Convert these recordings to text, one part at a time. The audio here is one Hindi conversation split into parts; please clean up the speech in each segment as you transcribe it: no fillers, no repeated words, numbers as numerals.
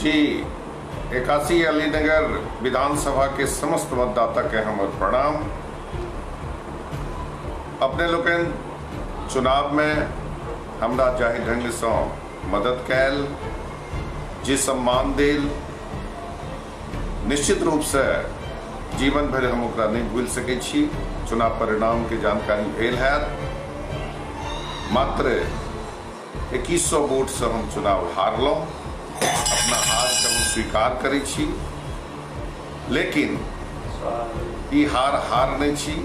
जी 81 अलीनगर विधानसभा के समस्त मतदाता के हमर प्रणाम। अपने लोगन चुनाव में हमरा जाहि ढंग से मदद कैल, जे सम्मान देल, निश्चित रूप से जीवन भर हम ओकरा नहीं भूल सके छी। चुनाव परिणाम के जानकारी भेल है, मात्र 2100 वोट से हम चुनाव हारलों। अपना हार के हम स्वीकार करै छी, लेकिन ई हार नहीं छी,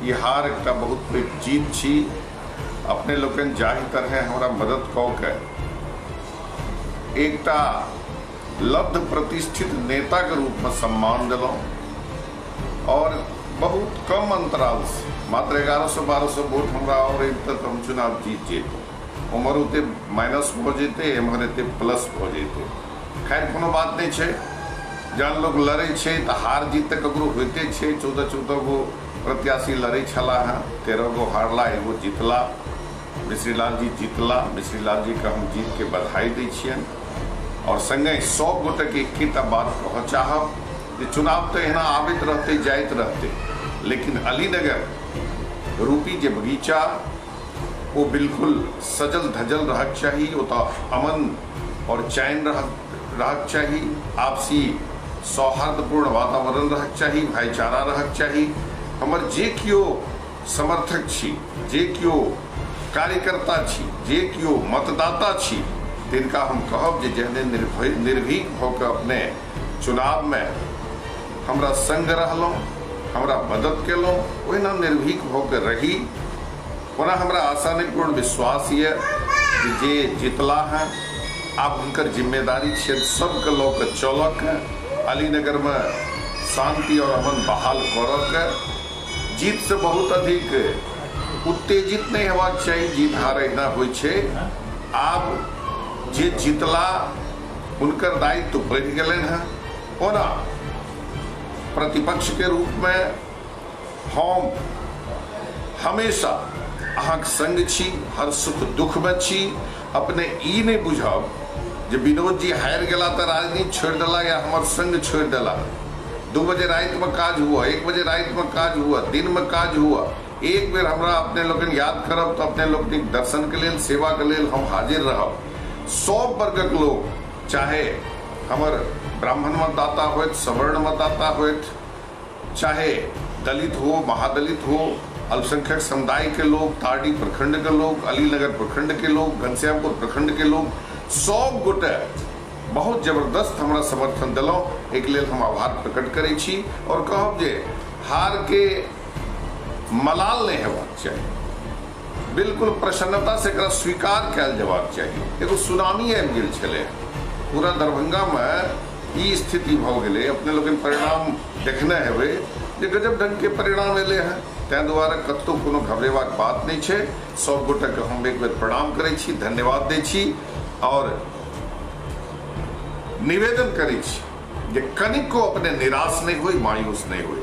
ई हार एक बहुत पैघ जीत छी। अपने लोगन जाहि तरह हमरा मदद कऽ के एकटा लब्ध प्रतिष्ठित नेता के रूप में सम्मान दिलों और बहुत कम अंतराल से मात्र 1100-1200 वोट हमरा और तक हम चुनाव जीत जेतों। उमर उते माइनस हो जेते, एमहर एते प्लस हो जेते। खैर कोनो बात नहीं छे, जहन लोग लड़े छे तो हार जीत तक ककरो होते छे। 14 गो प्रत्याशी लड़े छला है, 13 गो हारला, एगो जीतला। मिश्रीलाल जी जीतला। मिश्रीलाल जी का हम जीत के बधाई दै छियन और संगे 100 गोटे के एक बात कह चाहब कि चुनाव तो एना आबित रहते जाइत रहते, लेकिन अलीनगर रूपी जे बगीचा वो बिल्कुल सजल धजल रहक चाहिए। ओता अमन और चैन रहक चाहिए, आपसी सौहार्दपूर्ण वातावरण रहक चाहिए, भाईचारा रहक चाहिए। हमर जे कियो समर्थक छी, जे कियो कार्यकर्ता छी, जे कियो मतदाता छी, तिनका हम कहब जे जहने निर्भीक होकर अपने चुनाव में हमरा संग रहलों, हमरा मदद केलों, ओहिना निर्भीक होकर रही। ओना हमरा आसानीपूर्ण विश्वास ये कि जे जितला है आब हुनकर जिम्मेदारी छे सबके लऽ कऽ चलक, अलीनगर में शांति और अमन बहाल करक। जीत से बहुत अधिक उत्तेजित नहीं होबाक चाहिए। जीत हार एना होइ छे। आब जे जितला उनकर दायित्व बढ़ गए हैं। ओना प्रतिपक्ष के रूप में हम हमेशा अहाँक संग छी, हर सुख दुख में छी। अपने ई नहीं बुझब जे विनोद जी हार गेला तो राजनीति छोड़ दिला या हमार संग छोड़ दिला। 2 बजे रात में काज हुआ, 1 बजे रात में काज हुआ, दिन में काज हुआ। एक बेर हमरा अपने लोगन याद करब तो अपने लोग दर्शन के लिए, सेवा के लिए हम हाजिर रहब। 100 वर्गक लोग, चाहे हमर ब्राह्मण मतदाता हो, सवर्ण मतदाता हो, चाहे दलित हो, महादलित हो, अल्पसंख्यक समुदाय के लोग, तारडी प्रखंड के लोग, अलीनगर प्रखंड के लोग, घनश्यामपुर प्रखंड के लोग, 100 गोटे बहुत जबरदस्त हमरा समर्थन दिलों। एक लेल हम आभार प्रकट करै छी और कहब जे हार के मलाल नहीं हेबाक चाहिए, बिल्कुल प्रसन्नता से एकरा स्वीकार कयल जेबाक चाहिए। एगो सुनामी आबि गेल छलै, पूरा दरभंगा में ई स्थिति भ गेलै। अपने लोगन परिणाम देखने हेबै जे गजब ढंग के परिणाम एले हैं। तैं दुआरे कतौ कोनो घबरेबाक बात नहीं छे। सब गोटे के हम एक बेर प्रणाम करै छी, धन्यवाद दै छी और निवेदन करै छी जे कनिको अपने निराश नहीं होई, मायूस नहीं होई।